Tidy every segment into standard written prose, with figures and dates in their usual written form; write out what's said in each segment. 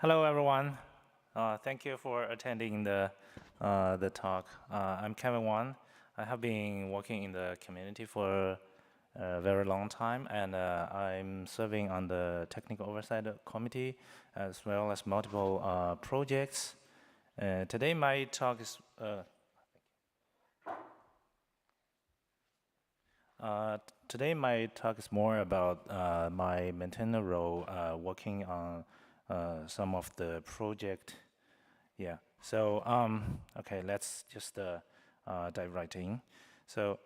Hello, everyone. Thank you for attending the talk. I'm Kevin Wang. I have been working in the community for a very long time, and I'm serving on the technical oversight committee as well as multiple projects. Today, my talk is more about my maintainer role, working on some of the project. Yeah. So okay, let's just dive right in. So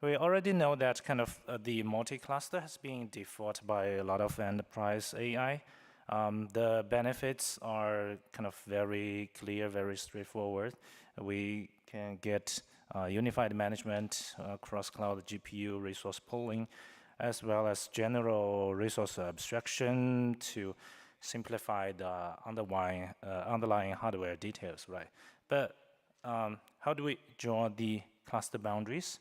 we already know that kind of the multi-cluster has been default by a lot of enterprise AI. The benefits are kind of very clear, very straightforward. We can get unified management across cloud GPU resource pooling, as well as general resource abstraction to simplify the underlying hardware details, right? But how do we draw the cluster boundaries?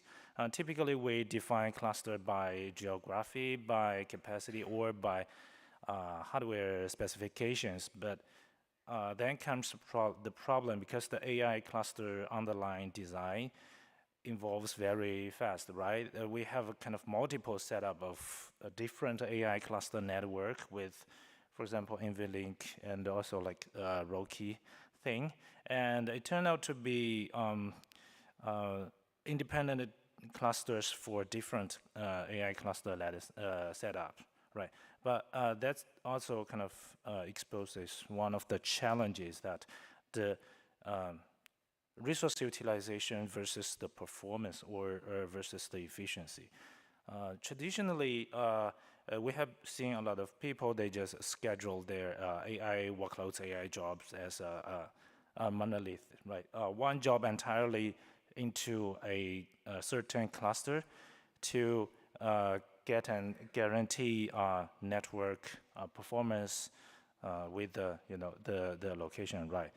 Typically, we define cluster by geography, by capacity, or by hardware specifications. But then comes the problem, because the AI cluster underlying design involves very fast, right? We have a kind of multiple setup of a different AI cluster network with, for example, NVLink and also like Rocky thing. And it turned out to be independent clusters for different AI cluster setup, right? But that also kind of exposes one of the challenges, that the resource utilization versus the performance or versus the efficiency. Traditionally, we have seen a lot of people, they just schedule their AI workloads, AI jobs as a monolith, right? One job entirely into a certain cluster to get and guarantee network performance with the location, right?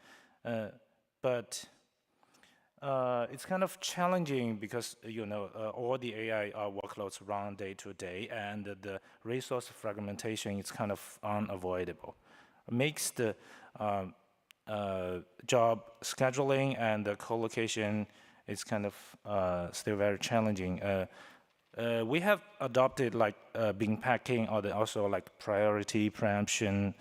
But it's kind of challenging because all the AI workloads run day to day, and the resource fragmentation is kind of unavoidable. It makes the job scheduling and the co-location is kind of still very challenging. We have adopted like bin packing, or also like priority preemption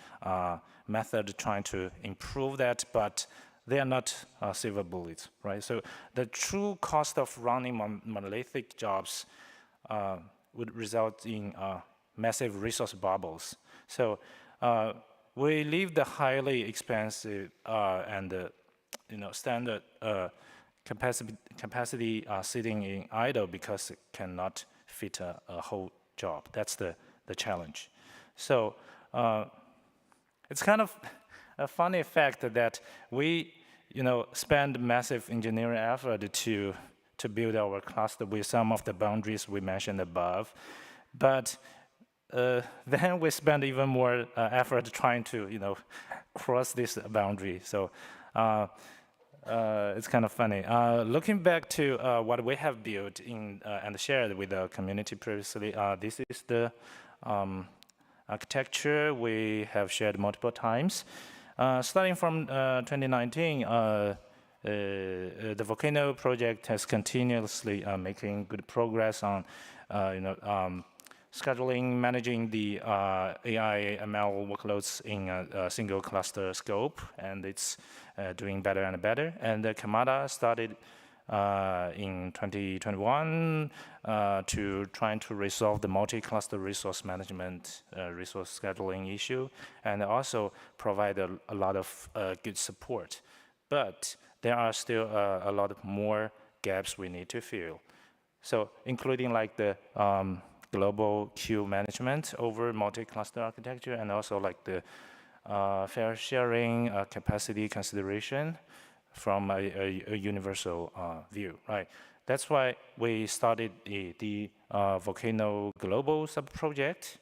method, trying to improve that, but they are not silver bullets, right? So the true cost of running monolithic jobs would result in massive resource bubbles. So we leave the highly expensive and standard capacity sitting in idle because it cannot fit a whole job. That's the challenge. So it's kind of a funny fact that we spend massive engineering effort to build our cluster with some of the boundaries we mentioned above, but then we spend even more effort trying to cross this boundary. So it's kind of funny. Looking back to what we have built in and shared with the community previously, this is the architecture we have shared multiple times. Starting from 2019, the Volcano project has continuously making good progress on scheduling, managing the AI ML workloads in a single cluster scope, and it's doing better and better. And Karmada started in 2021 to trying to resolve the multi-cluster resource management, resource scheduling issue, and also provide a lot of good support. But there are still a lot of more gaps we need to fill. So including like the global queue management over multi-cluster architecture, and also like the fair sharing, capacity consideration from a universal view, right? That's why we started the Volcano Global sub-project.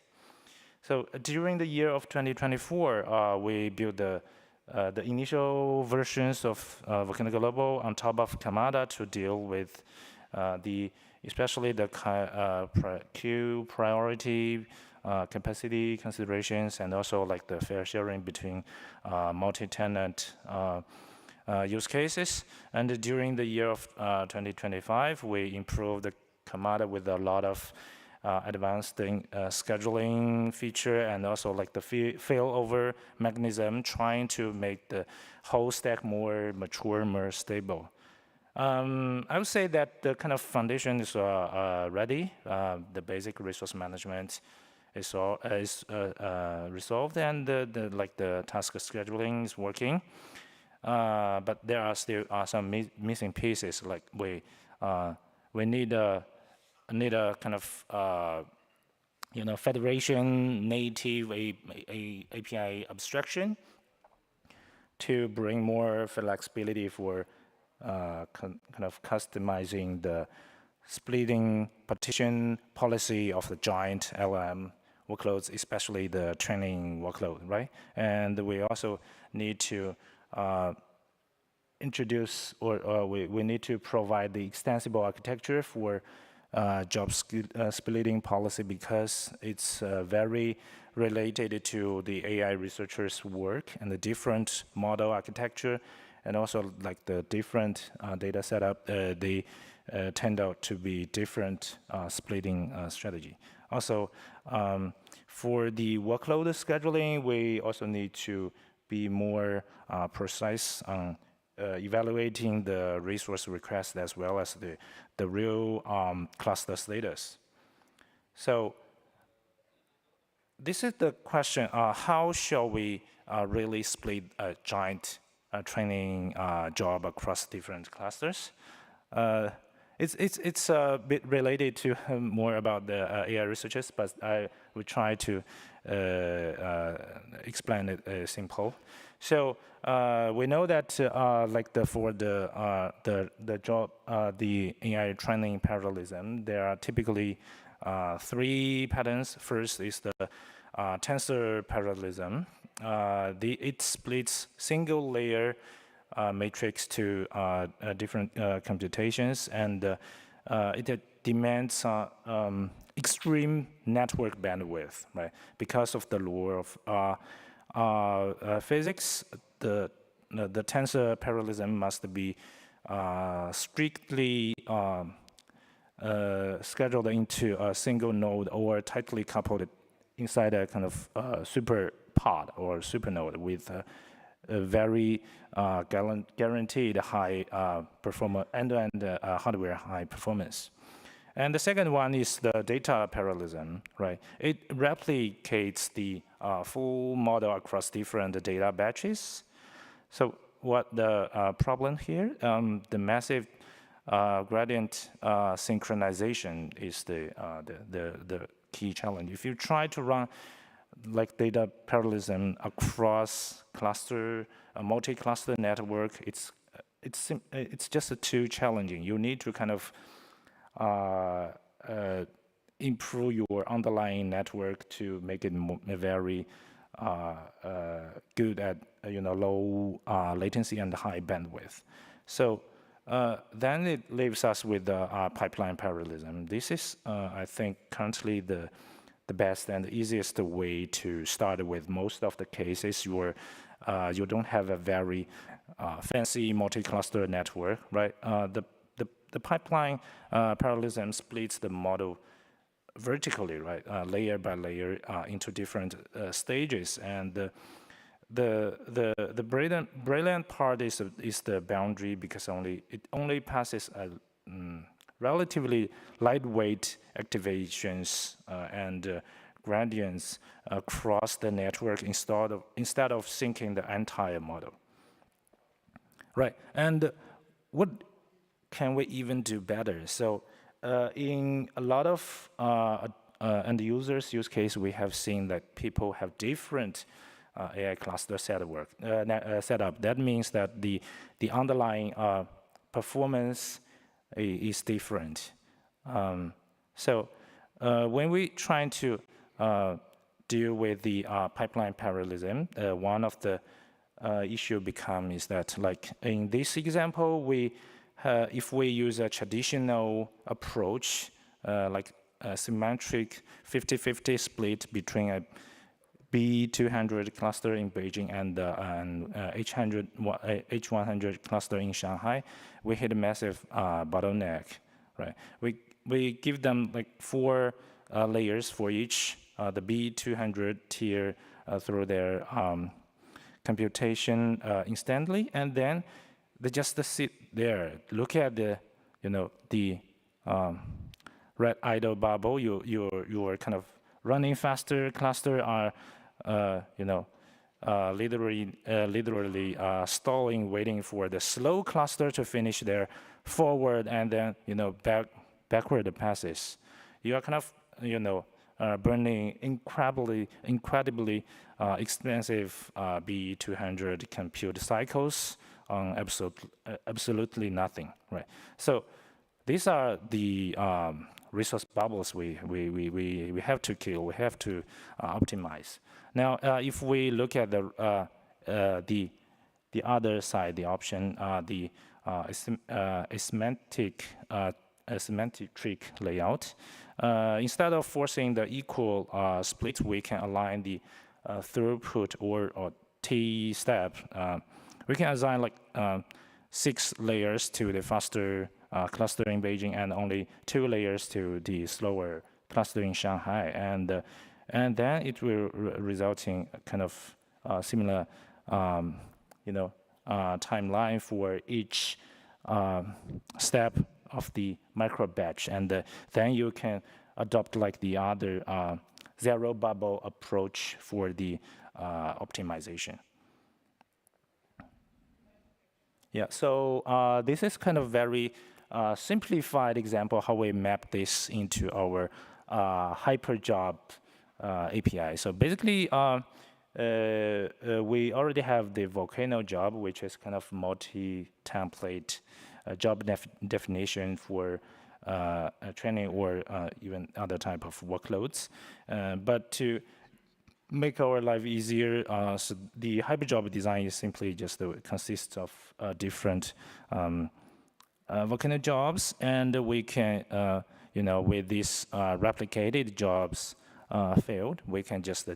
So during the year of 2024, we built the initial versions of Volcano Global on top of Karmada to deal with especially the queue priority, capacity considerations and also like the fair sharing between multi-tenant use cases. And during the year of 2025, we improved the Karmada with a lot of advanced scheduling feature and also like the failover mechanism, trying to make the whole stack more mature, more stable. I would say that the kind of foundation is ready. The basic resource management is resolved, and the task scheduling is working. But there are still some missing pieces. Like we need a kind of federation native API abstraction to bring more flexibility for kind of customizing the splitting partition policy of the giant LLM workloads, especially the training workload, right? And we also need to introduce, or we need to provide the extensible architecture for job splitting policy, because it's very related to the AI researchers' work and the different model architecture, and also like the different data setup. They tend out to be different splitting strategy. Also, for the workload scheduling, we also need to be more precise on evaluating the resource request as well as the real cluster status. So this is the question, how shall we really split a giant training job across different clusters? It's a bit related to more about the AI researchers, but I will try to explain it simple. So we know that for the AI training parallelism, there are typically 3 patterns. First is the tensor parallelism. It splits single layer matrix to different computations, and it demands extreme network bandwidth, right? Because of the law of physics, the tensor parallelism must be strictly scheduled into a single node or tightly coupled inside a kind of super pod or supernode with a very guaranteed high performance, end-to-end hardware high performance. And the second one is the data parallelism, right? It replicates the full model across different data batches. So what the problem here? The massive gradient synchronization is the key challenge. If you try to run like data parallelism across cluster, a multi-cluster network, it's just too challenging. You need to kind of improve your underlying network to make it very good at low latency and high bandwidth. So then it leaves us with the pipeline parallelism. This is, I think, currently the best and easiest way to start with most of the cases. You don't have a very fancy multi-cluster network, right? The pipeline parallelism splits the model vertically, right, layer by layer into different stages, and the brilliant part is the boundary, because it only passes a relatively lightweight activations and gradients across the network instead of syncing the entire model. Right, and what can we even do better? So in a lot of end users use case, we have seen that people have different AI cluster setup. That means that the underlying performance is different. So when we try to deal with the pipeline parallelism, one of the issue becomes is that, like in this example, if we use a traditional approach, like a symmetric 50-50 split between a B200 cluster in Beijing and an H100 cluster in Shanghai, we hit a massive bottleneck, right? We give them like 4 layers for each, the B200 tier through their computation instantly, and then they just sit there, look at the, the red idle bubble. You are kind of running faster. Cluster are, literally stalling, waiting for the slow cluster to finish their forward and then, backward passes. You are kind of, burning incredibly expensive B200 compute cycles on absolutely nothing, right? So these are the resource bubbles we have to kill, we have to optimize. Now, if we look at the other side, the option, the asymmetric layout, instead of forcing the equal split, we can align the throughput or T step. We can assign like 6 layers to the faster cluster in Beijing and only 2 layers to the slower cluster in Shanghai, and then it will result in kind of similar, timeline for each step of the micro batch, and then you can adopt like the other zero bubble approach for the optimization. Yeah, so this is kind of very simplified example how we map this into our Hyperjob API. So basically, we already have the Volcano job, which is kind of multi-template job definition for training or even other type of workloads. But to make our life easier, so the Hyperjob design is simply just consists of different Volcano jobs, and we can, with these replicated jobs failed, we can just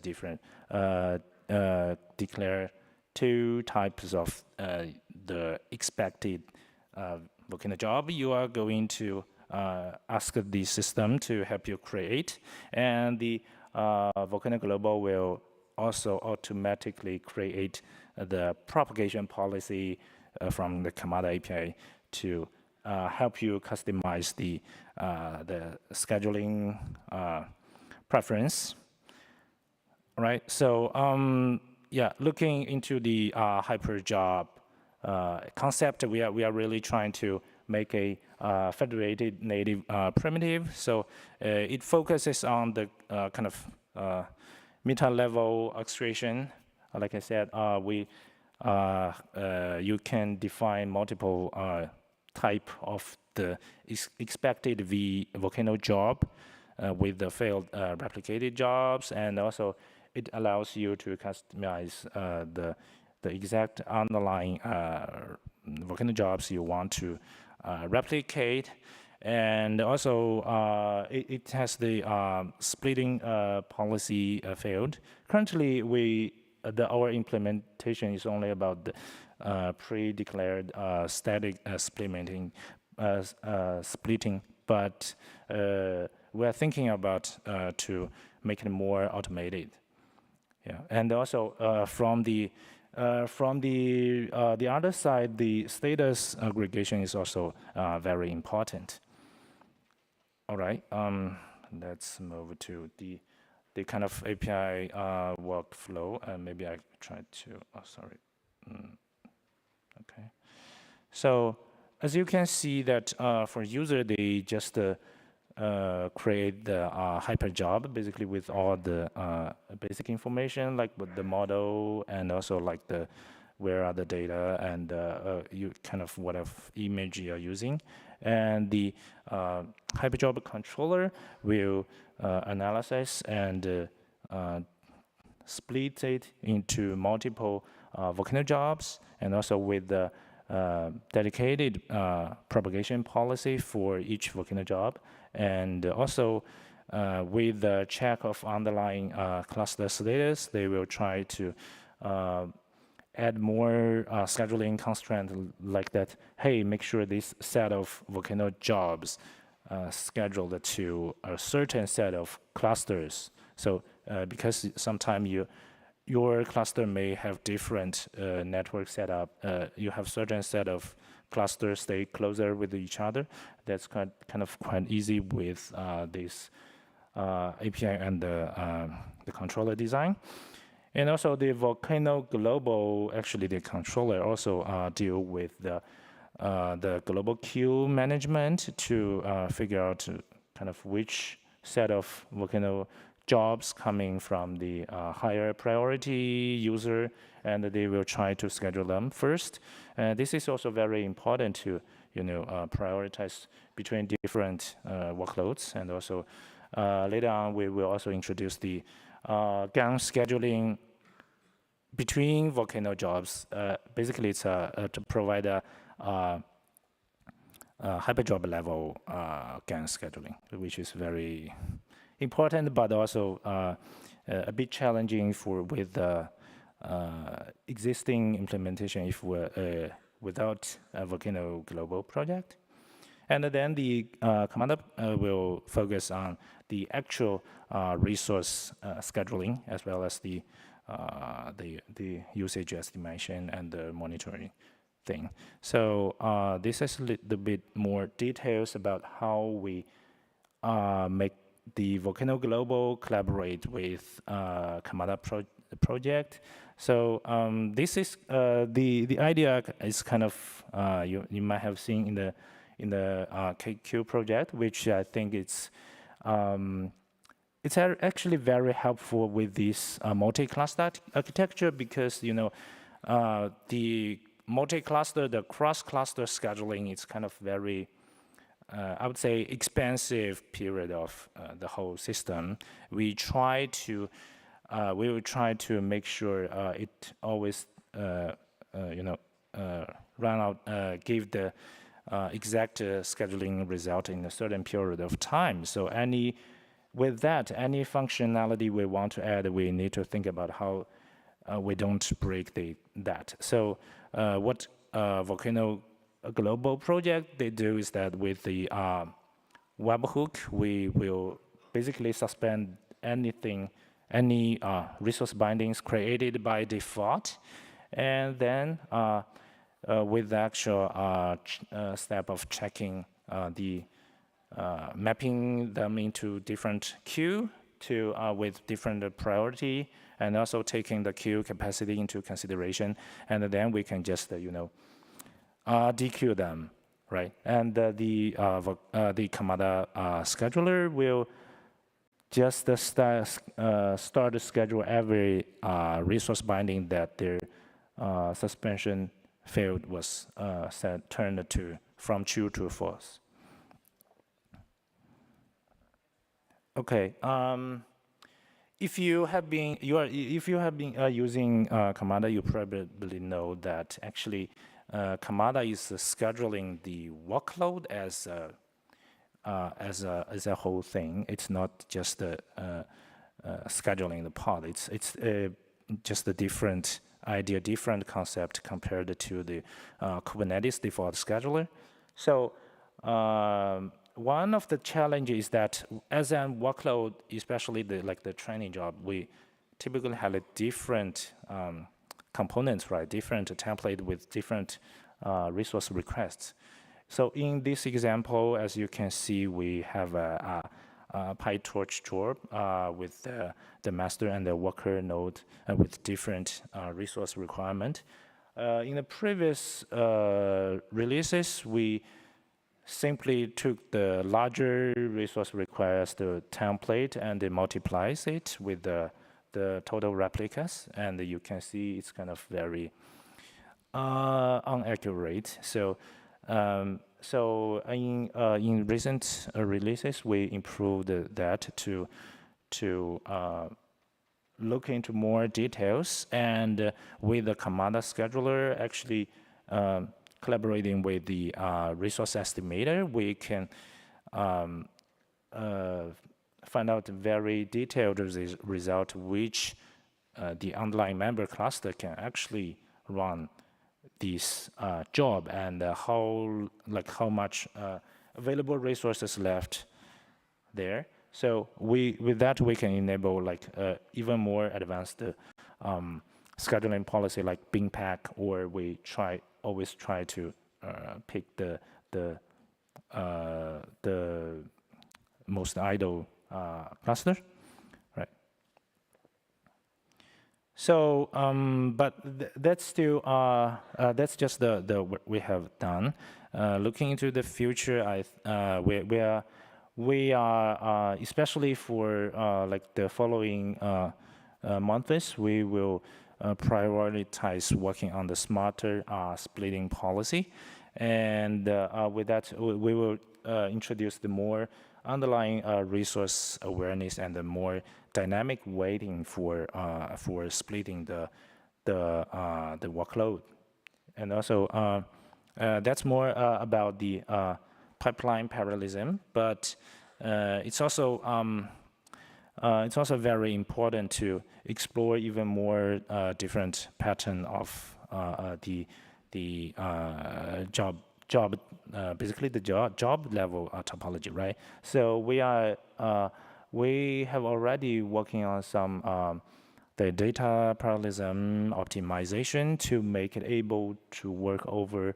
declare 2 types of the expected Volcano job you are going to ask the system to help you create, and the Volcano Global will also automatically create the propagation policy from the Karmada API to help you customize the scheduling preference. Right. So yeah, looking into the Hyperjob concept, we are really trying to make a federated native primitive. So it focuses on the kind of meta-level orchestration. Like I said, you can define multiple type of the expected Volcano job with the failed replicated jobs, and also it allows you to customize the exact underlying Volcano jobs you want to replicate, and also it has the splitting policy failed. Currently, our implementation is only about the pre-declared static splitting, but we are thinking about to make it more automated. Yeah, and also from the other side, the status aggregation is also very important. All right, let's move to the kind of API workflow. Maybe I tried to. Oh, sorry. Okay. So as you can see that for user, they just create the Hyperjob basically with all the basic information like with the model and also like where are the data and you kind of whatever image you are using, and the Hyperjob controller will analyze and split it into multiple Volcano jobs, and also with the dedicated propagation policy for each Volcano job, and also with the check of underlying cluster status, they will try to add more scheduling constraint like that. Hey, make sure this set of Volcano jobs scheduled to a certain set of clusters. So because sometimes your cluster may have different network setup, you have certain set of clusters stay closer with each other. That's kind of quite easy with this API and the controller design. And also the Volcano Global, actually the controller also deal with the global queue management to figure out kind of which set of Volcano jobs coming from the higher priority user, and they will try to schedule them first. This is also very important to prioritize between different workloads, and also later on we will also introduce the gang scheduling between Volcano jobs. Basically, it's to provide a hyperjob level gang scheduling, which is very important, but also a bit challenging with the existing implementation if we're without a Volcano Global project. And then the Karmada will focus on the actual resource scheduling, as well as the usage estimation and the monitoring thing. So this is a little bit more details about how we make the Volcano Global collaborate with Karmada project. So this is the idea is kind of you might have seen in the KQ project, which I think it's actually very helpful with this multi-cluster architecture, because the multi-cluster, the cross-cluster scheduling is kind of very I would say expensive period of the whole system. We will try to make sure it always run out, give the exact scheduling result in a certain period of time. So with that, any functionality we want to add, we need to think about how we don't break that. So what Volcano Global project they do is that with the webhook, we will basically suspend any resource bindings created by default, and then with the actual step of checking the mapping them into different queue with different priority, and also taking the queue capacity into consideration, and then we can just dequeue them, right? And the Karmada scheduler will just start to schedule every resource binding that their suspension field was turned to from true to false. Okay. If you have been using Karmada, you probably know that actually Karmada is scheduling the workload as a whole thing. It's not just scheduling the pod. It's just a different idea, different concept compared to the Kubernetes default scheduler. So one of the challenges is that as a workload, especially the training job, we typically have a different components, right? Different template with different resource requests. So in this example, as you can see, we have a PyTorch job with the master and the worker node with different resource requirement. In the previous releases, we simply took the larger resource request template and multiplies it with the total replicas, and you can see it's kind of very inaccurate. So in recent releases, we improved that to look into more details, and with the Karmada scheduler actually collaborating with the resource estimator, we can find out very detailed result which the underlying member cluster can actually run this job, and how much available resources left there. So with that we can enable even more advanced scheduling policy like bin pack, or we always try to pick the most idle cluster, right? So, but that's still that's just the what we have done. Looking into the future, we are especially for like the following months, we will prioritize working on the smarter splitting policy, and with that we will introduce the more underlying resource awareness and the more dynamic weighting for splitting the workload. And also that's more about the pipeline parallelism, but it's also very important to explore even more different pattern of the job basically the job level topology, right? So we have already working on some the data parallelism optimization to make it able to work over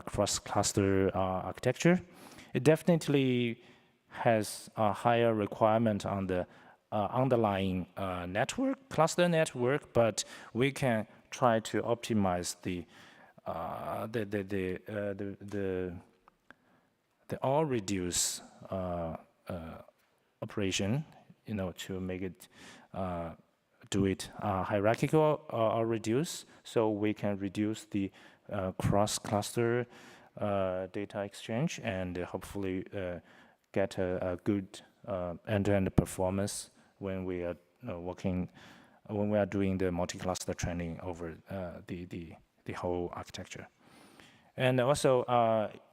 cross-cluster architecture. It definitely has a higher requirement on the underlying cluster network, but we can try to optimize the all reduce operation, to make it do it hierarchical or reduce, so we can reduce the cross-cluster data exchange, and hopefully get a good end-to-end performance when we are doing the multi-cluster training over the whole architecture. And also,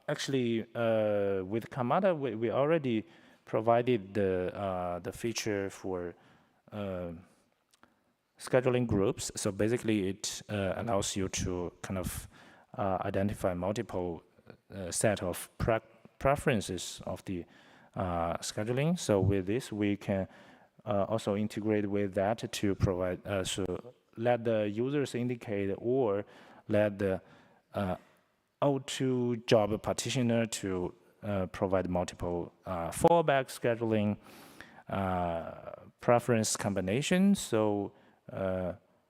actually, with Karmada, we already provided the feature for scheduling groups. So basically, it allows you to kind of identify multiple set of preferences of the scheduling. So with this, we can also integrate with that to provide, so let the users indicate, or let the O2 job partitioner to provide multiple fallback scheduling preference combinations. So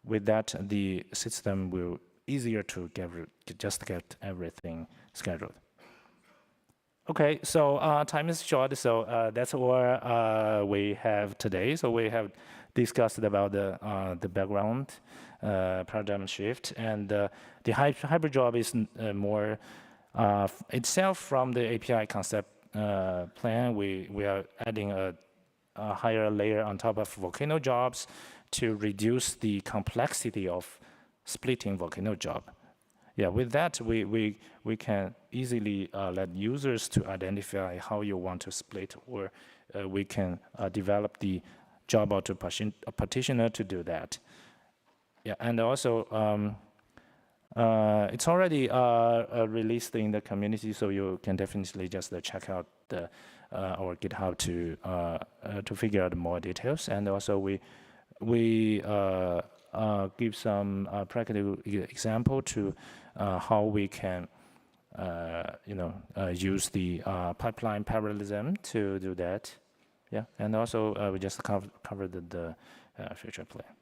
with that, the system will easier to just get everything scheduled. Okay, so time is short, so that's all we have today. So we have discussed about the background paradigm shift, and the hybrid job is more itself from the API concept plan. We are adding a higher layer on top of Volcano jobs to reduce the complexity of splitting Volcano job. Yeah, with that, we can easily let users to identify how you want to split, or we can develop the job auto partitioner to do that. Yeah, and also it's already released in the community, so you can definitely just check out our GitHub to figure out more details. And also we give some practical example to how we can use the pipeline parallelism to do that. Yeah, and also we just covered the future plan.